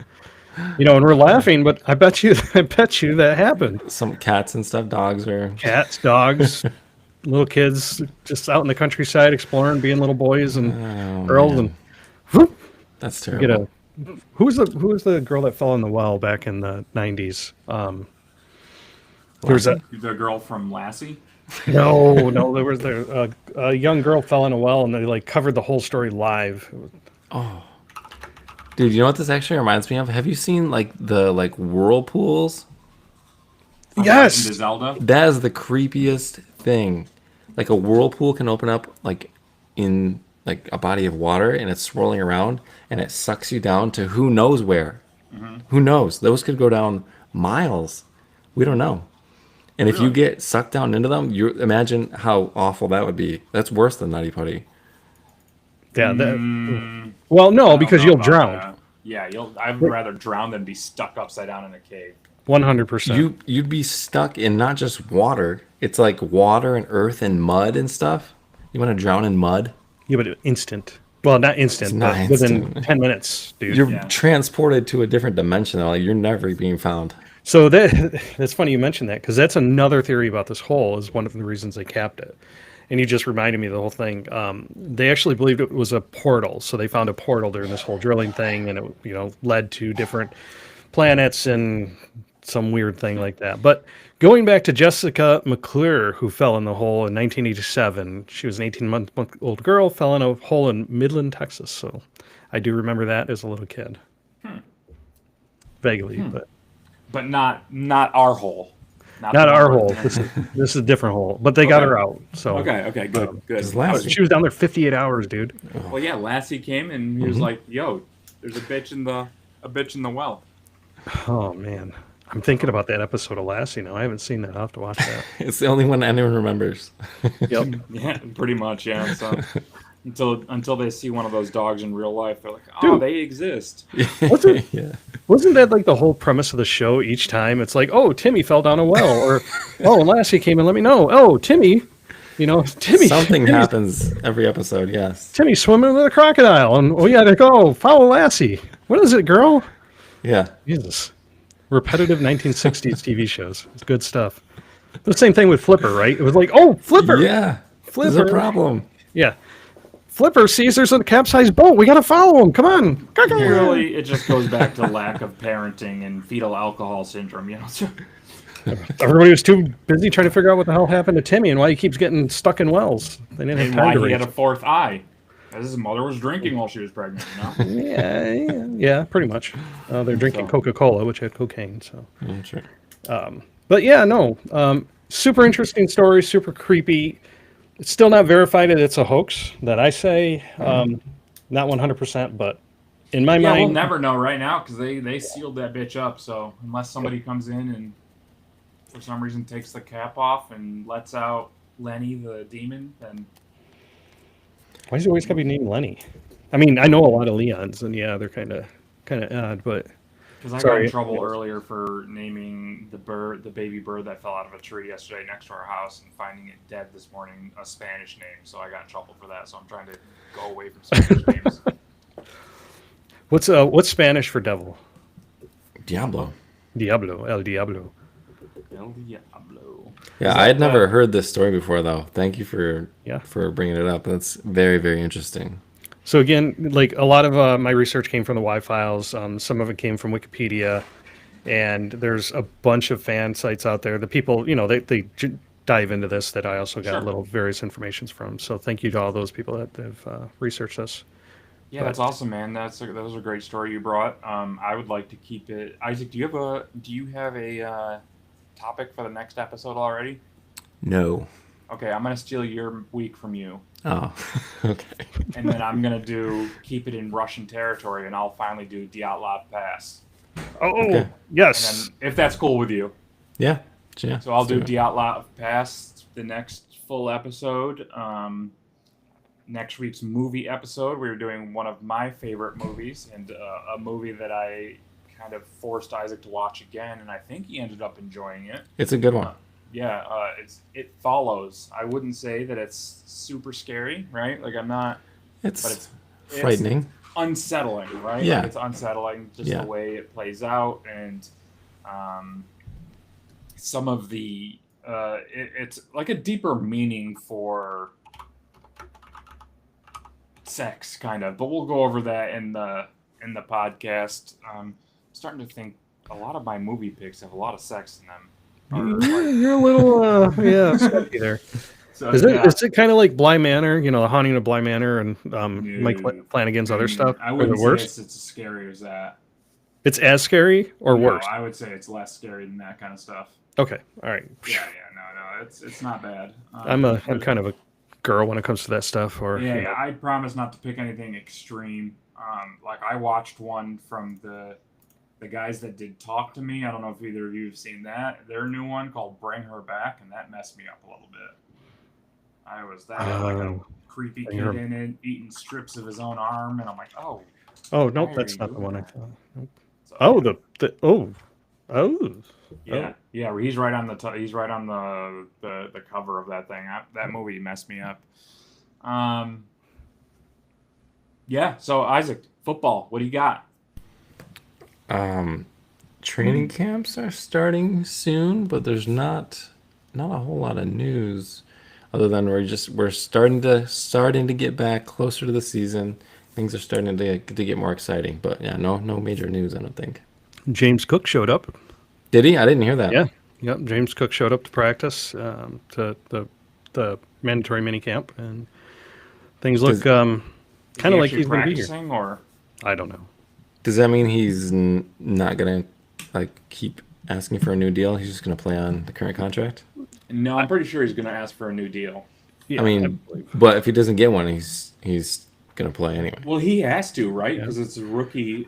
you know, and we're laughing, but I bet you that happened. Some cats and stuff, dogs or Cats, dogs, little kids just out in the countryside exploring, being little boys and girls, man. and whoop, That's get terrible. a. Who was the girl that fell in the well back in the 90s? There was a The girl from Lassie. no, there was a young girl fell in a well and they like covered the whole story live. Dude, you know what this actually reminds me of? Have you seen like the like whirlpools? From Yes. Legend of Zelda. That is the creepiest thing. Like a whirlpool can open up like in like a body of water and it's swirling around and it sucks you down to who knows where. Who knows? Those could go down miles. We don't know. And if you Really? get sucked down into them, you imagine how awful that would be. That's worse than Nutty Putty. Yeah. Well, no, because I you'll don't know about drown. that. Yeah, I'd rather drown than be stuck upside down in a cave. 100%. You'd be stuck in not just water. It's like water and earth and mud and stuff. You want to drown in mud? Yeah, but instant. Well, not instant, It's not but within instant. 10 minutes, dude. You're Yeah. transported to a different dimension. Like you're never being found. So that's funny you mentioned that because that's another theory about this hole is one of the reasons they capped it. And you just reminded me of the whole thing. They actually believed it was a portal. So they found a portal during this whole drilling thing and it, you know, led to different planets and some weird thing like that. But going back to Jessica McClure, who fell in the hole in 1987, she was an 18-month-old girl, fell in a hole in Midland, Texas. So I do remember that as a little kid. Vaguely, But not our hole. not the our one- hole. This is a different hole. But they got Okay. her out. So Okay, good, good. Because last she was down there 58 hours, dude. Well, yeah, Lassie came and he was like, "Yo, there's a bitch in the well." Oh man, I'm thinking about that episode of Lassie now. I haven't seen that. I'll have to watch that. it's the only one anyone remembers. Yep. Yeah, pretty much. Yeah. So until they see one of those dogs in real life, they're like, "Oh, Dude. they exist." Yeah. Wasn't that like the whole premise of the show each time? It's like, oh, Timmy fell down a well, or oh, Lassie came and let me know. Oh, Timmy, you know, Timmy. Something Timmy's- happens every episode. Yes. Timmy swimming with a crocodile, and oh yeah, they go follow Lassie. What is it, girl? Yeah. Jesus. Repetitive 1960s TV shows. It's good stuff. The same thing with Flipper, right? It was like, oh, Flipper. Yeah. There's a Flipper. problem. Yeah. Flipper sees there's a capsized boat. We got to follow him. Come on. Really, it just goes back to lack of parenting and fetal alcohol syndrome. You know. So, Everybody was too busy trying to figure out what the hell happened to Timmy and why he keeps getting stuck in wells. They didn't have And time why to he raise had a him. fourth eye. As his mother was drinking while she was pregnant, you know? Yeah, pretty much. They're drinking So- Coca-Cola, which had cocaine. So, That's right. but yeah, no. Super interesting story. Super creepy. It's still not verified that it's a hoax. That I say, not 100%, but in my Yeah, mind, we'll never know right now because they sealed that bitch up. So unless somebody comes in and for some reason takes the cap off and lets out Lenny the demon, then why does it always got to be named Lenny? I mean, I know a lot of Leons, and yeah, they're kind of odd, but because I got Sorry. in trouble earlier for naming the baby bird that fell out of a tree yesterday next to our house and finding it dead this morning a Spanish name. So I got in trouble for that. So I'm trying to go away from Spanish names. what's Spanish for devil? Diablo. Diablo, El Diablo. El Diablo. Yeah, Is I had that never heard this story before, though. Thank you for Yeah. bringing it up. That's very, very interesting. So again, like a lot of my research came from the Y files. Some of it came from Wikipedia, and there's a bunch of fan sites out there. The people, they dive into this that I also got Sure. little various informations from. So thank you to all those people that have researched this. Yeah, that's awesome, man. That was a great story you brought. I would like to keep it. Isaac, do you have a topic for the next episode already? No. Okay, I'm gonna steal your week from you, Oh, okay. and then I'm gonna keep it in Russian territory, and I'll finally do Dyatlov Pass, Oh, Okay. and yes. then if that's cool with you. Yeah. Yeah. So I'll let's do it. Dyatlov Pass the next full episode. Next week's movie episode, we were doing one of my favorite movies and a movie that I kind of forced Isaac to watch again, and I think he ended up enjoying it. It's a good one. Yeah, It Follows. I wouldn't say that it's super scary, right? Like I'm not, It's, but it's frightening. unsettling, right? Yeah. Like it's unsettling just Yeah. the way it plays out, and some of the it's like a deeper meaning for sex, kind of. But we'll go over that in the podcast. I'm starting to think a lot of my movie picks have a lot of sex in them. Or, like, You're a little, sketchy there. so, Is yeah. it kind of like Bly Manor, the Haunting of Bly Manor and Mike No. Flanagan's other stuff? I Or wouldn't the say worst? it's as scary as that. It's as scary or No, worse? I would say it's less scary than that kind of stuff. Okay, all right. Yeah, no, it's not bad. I'm kind of a girl when it comes to that stuff. Or Yeah, I promise not to pick anything extreme. Like I watched one from the guys that did Talk to Me. I don't know if either of you have seen that. Their new one called Bring Her Back, and that messed me up a little bit. That had like a creepy Bring kid Her- in it eating strips of his own arm, and I'm like, oh. Oh nope, why that's are not you the one I doing thought. Nope. So, Oh oh. yeah. He's right on he's right on the cover of that thing. That movie messed me up. Yeah. So Isaac, football. What do you got? Training camps are starting soon, but there's not a whole lot of news other than we're starting to get back closer to the season. Things are starting to get more exciting, but yeah, no major news, I don't think. James Cook showed up. Did he? I didn't hear that. Yeah. Yep. James Cook showed up to practice to the mandatory mini camp, and things look kind of like he's going to be here. practicing, or I don't know. Does that mean he's not gonna keep asking for a new deal? He's just gonna play on the current contract? no? I'm pretty sure he's going to ask for a new deal. Yeah, I mean, but if he doesn't get one, he's gonna play anyway. Well, he has to, right? Yeah. Because it's his rookie.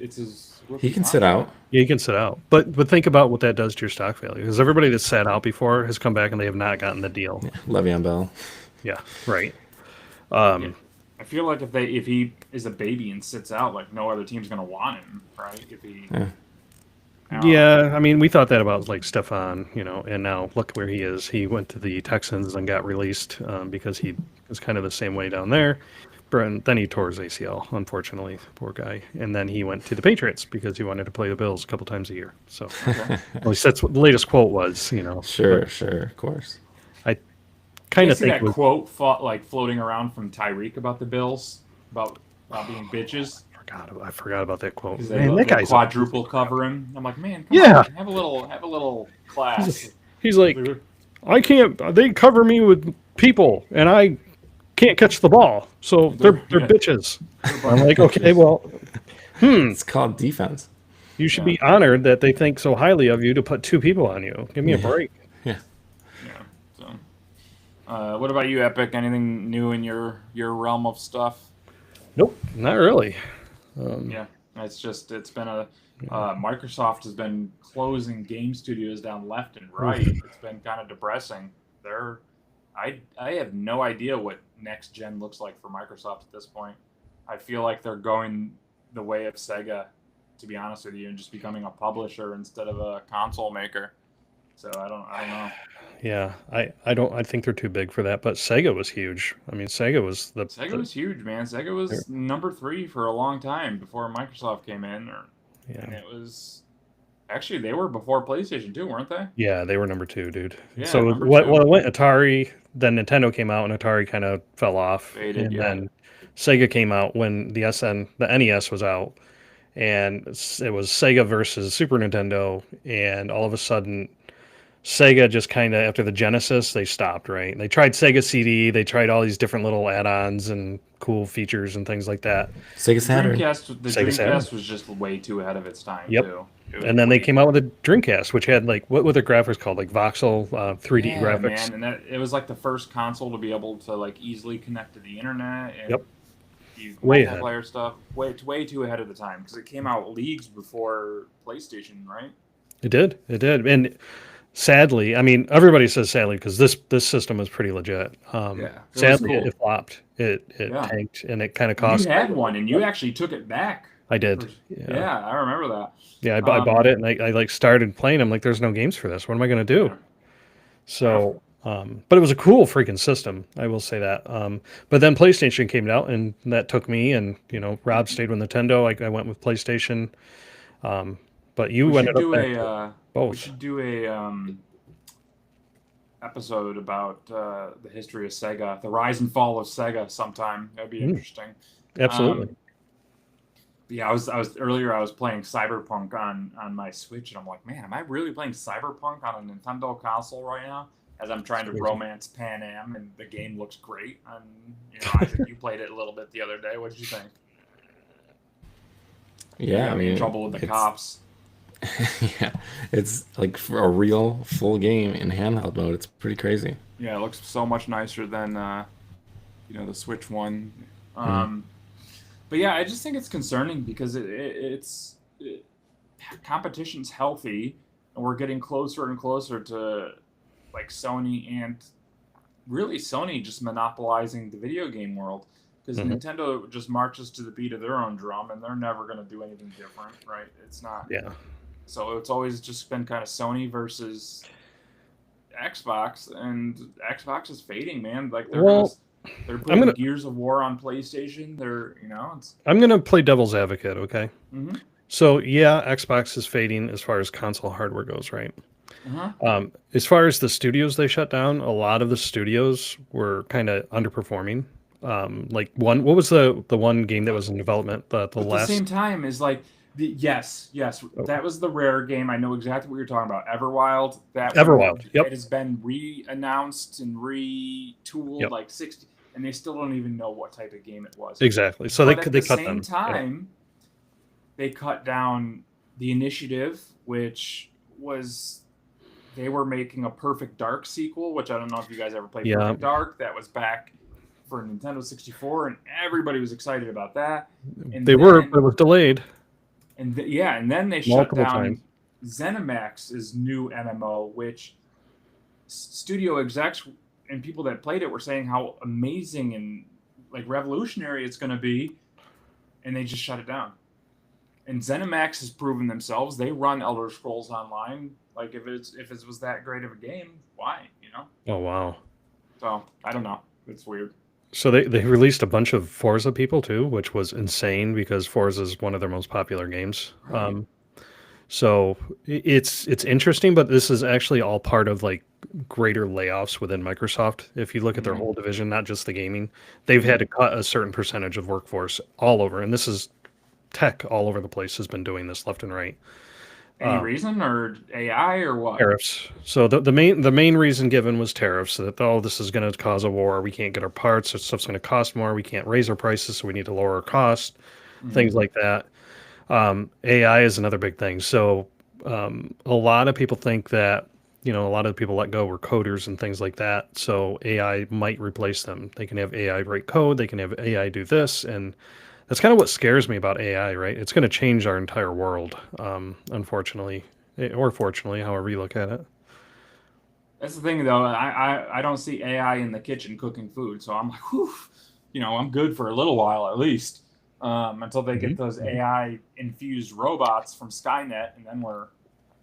He can sit out. yeah, you can sit out, but think about what that does to your stock value. Because everybody that's sat out before has come back and they have not gotten the deal. Le'Veon Bell. Yeah, right. I feel like if he is a baby and sits out, like no other team's going to want him, right? If he. Yeah. Yeah, I mean, we thought that about like Stefan, and now look where he is. He went to the Texans and got released because he was kind of the same way down there. And then he tore his ACL, unfortunately, poor guy. And then he went to the Patriots because he wanted to play the Bills a couple times a year. So, at least that's what the latest quote was, Sure, of course. I kind You of see think that it was, quote floating around from Tyreek about the Bills about being bitches. I forgot about that quote. Because Man, they that guy's quadruple cover him. I'm like, man, come Yeah. on, have a little class. He's like, I can't. They cover me with people, and I can't catch the ball. So they're Yeah. bitches. I'm like, okay, well, It's called defense. you should be honored that they think so highly of you to put 2 people on you. Give me a break. Yeah. Yeah. So, what about you, Epic? Anything new in your realm of stuff? Nope, not really. Yeah, it's been a Microsoft has been closing game studios down left and right. It's been kind of depressing. I have no idea what next gen looks like for Microsoft at this point. I feel like they're going the way of Sega, to be honest with you, and just becoming a publisher instead of a console maker. So I don't know. Yeah, I think they're too big for that. But Sega was huge. I mean, Sega was Sega was huge, man. Sega was number 3 for a long time before Microsoft came in, and it was actually they were before PlayStation too, weren't they? Yeah, they were number 2, dude. Yeah, So number what? 2. Well, it went Atari. Then Nintendo came out, and Atari kind of fell off. Faded, and yeah. then Sega came out when the NES was out, and it was Sega versus Super Nintendo. And all of a sudden, Sega just kind of after the Genesis, they stopped. Right? They tried Sega CD. They tried all these different little add-ons and cool features and things like that. Sega Saturn. The Sega Dreamcast Saturn. was just way too ahead of its time Yep. too. It was And then they way- came out with a Dreamcast, which had like what were the graphics called? Like voxel 3D Yeah, graphics. man, and it was like the first console to be able to like easily connect to the internet and Yep. use Way ahead. multiplayer stuff. Way too ahead of the time because it came out leagues before PlayStation, right? It did. And sadly, I mean, everybody says sadly because this system was pretty legit. Yeah, it was Sadly, cool. it flopped. It Yeah. tanked, and it kind of cost. You had one, and you actually took it back. I did. Yeah, I remember that. Yeah, I bought it, and I like started playing. I'm like, there's no games for this. What am I going to do? Yeah. So, but it was a cool freaking system. I will say that. But then PlayStation came out, and that took me. And Rob stayed with Nintendo. I went with PlayStation. But you We ended should up do back a both. we should do a episode about the history of Sega, the rise and fall of Sega sometime. That'd be interesting. Absolutely. Yeah, I was earlier. I was playing Cyberpunk on my Switch, and I'm like, man, am I really playing Cyberpunk on a Nintendo console right now? As I'm trying to Crazy. romance Pan Am, and the game looks great. And Isaac, you played it a little bit the other day. What did you think? Yeah, I Got me mean, in trouble with the cops. Yeah, it's like for a real full game in handheld mode. It's pretty crazy. Yeah, it looks so much nicer than the Switch one. But yeah, I just think it's concerning because competition's healthy, and we're getting closer and closer to like Sony and really Sony just monopolizing the video game world because Nintendo just marches to the beat of their own drum, and they're never going to do anything different, right? It's not. Yeah. So it's always just been kind of Sony versus Xbox, and Xbox is fading, man. Like they're putting Gears of War on PlayStation. I'm gonna play devil's advocate, okay? Mhm. So yeah, Xbox is fading as far as console hardware goes, right? Uh-huh. As far as the studios they shut down, a lot of the studios were kind of underperforming. Like what was the one game that was in development? At the same time, is like yes, that was the Rare game. I know exactly what you're talking about. Everwild. Yep. It has been re-announced and retooled like 60, and they still don't even know what type of game it was. Exactly. So but they at cut the them. same time, they cut down the Initiative, which was they were making a Perfect Dark sequel, which I don't know if you guys ever played Perfect Dark. That was back for Nintendo 64, and everybody was excited about that. And but it was delayed. And then they shut down ZeniMax's new MMO, which studio execs and people that played it were saying how amazing and like revolutionary it's going to be, and they just shut it down. And ZeniMax has proven themselves. They run Elder Scrolls Online. Like if it was that great of a game, why? Oh wow. So I don't know. It's weird. So they released a bunch of Forza people too, which was insane because Forza is one of their most popular games. Right. So it's interesting, but this is actually all part of like greater layoffs within Microsoft. If you look at their whole division, not just the gaming, they've had to cut a certain percentage of workforce all over, and this is tech all over the place has been doing this left and right. Any reason or AI or what? Tariffs. So the main reason given was tariffs. That this is going to cause a war. We can't get our parts. Our stuff's going to cost more. We can't raise our prices, so we need to lower our cost. Things like that. AI is another big thing. So a lot of people think that a lot of the people let go were coders and things like that. So AI might replace them. They can have AI write code. They can have AI do this, and that's kind of what scares me about AI. Right? It's going to change our entire world. Unfortunately, or fortunately, however you look at it. That's the thing, though. I don't see AI in the kitchen cooking food, so I'm like, whew, I'm good for a little while at least, until they get those AI infused robots from Skynet, and then I'm Well,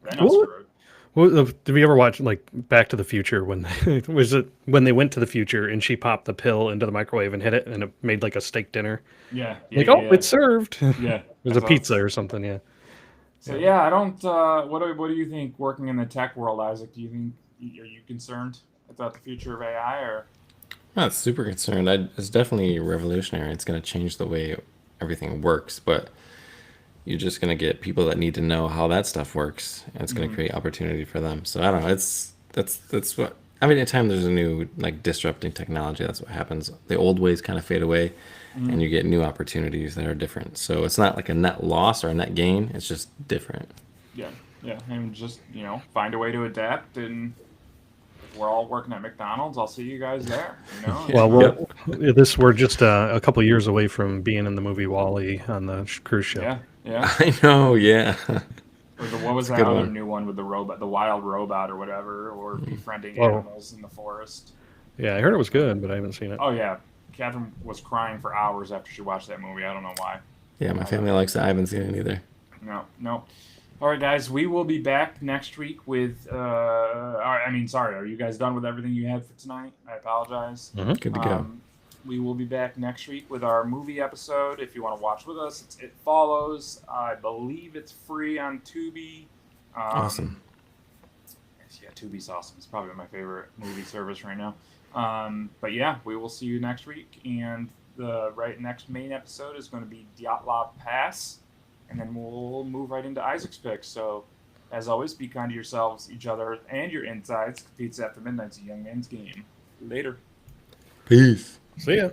screwed. Well, did we ever watch like Back to the Future when was it when they went to the future and she popped the pill into the microwave and hit it and it made like a steak dinner? Yeah, Like, oh, it's served. yeah. It was a pizza or something. Yeah. So yeah, I don't. What do you think working in the tech world, Isaac? Do you think are you concerned about the future of AI or? I'm not super concerned. It's definitely revolutionary. It's going to change the way everything works, but you're just going to get people that need to know how that stuff works, and it's going to create opportunity for them. So I don't know. That's what I mean. Anytime there's a new like disrupting technology, that's what happens. The old ways kind of fade away, and you get new opportunities that are different. So it's not like a net loss or a net gain. It's just different. Yeah, and just find a way to adapt. And if we're all working at McDonald's, I'll see you guys there. Well, we're just a couple years away from being in the movie Wall-E on the cruise ship. Yeah. I know. Yeah. Or what was that other new one with the robot, the wild robot or whatever, or befriending animals in the forest? Yeah, I heard it was good, but I haven't seen it. Oh yeah, Catherine was crying for hours after she watched that movie. I don't know why. Yeah, my family likes it. I haven't seen it either. No. All right, guys, we will be back next week with. Sorry, are you guys done with everything you had for tonight? I apologize. Good to go. We will be back next week with our movie episode. If you want to watch with us, It Follows. I believe it's free on Tubi. Awesome. Yeah, Tubi's awesome. It's probably my favorite movie service right now. But yeah, we will see you next week. And the next main episode is going to be Dyatlov Pass. And then we'll move right into Isaac's picks. So, as always, be kind to yourselves, each other, and your insides. Pizza After Midnight's a young man's game. Later. Peace. See ya.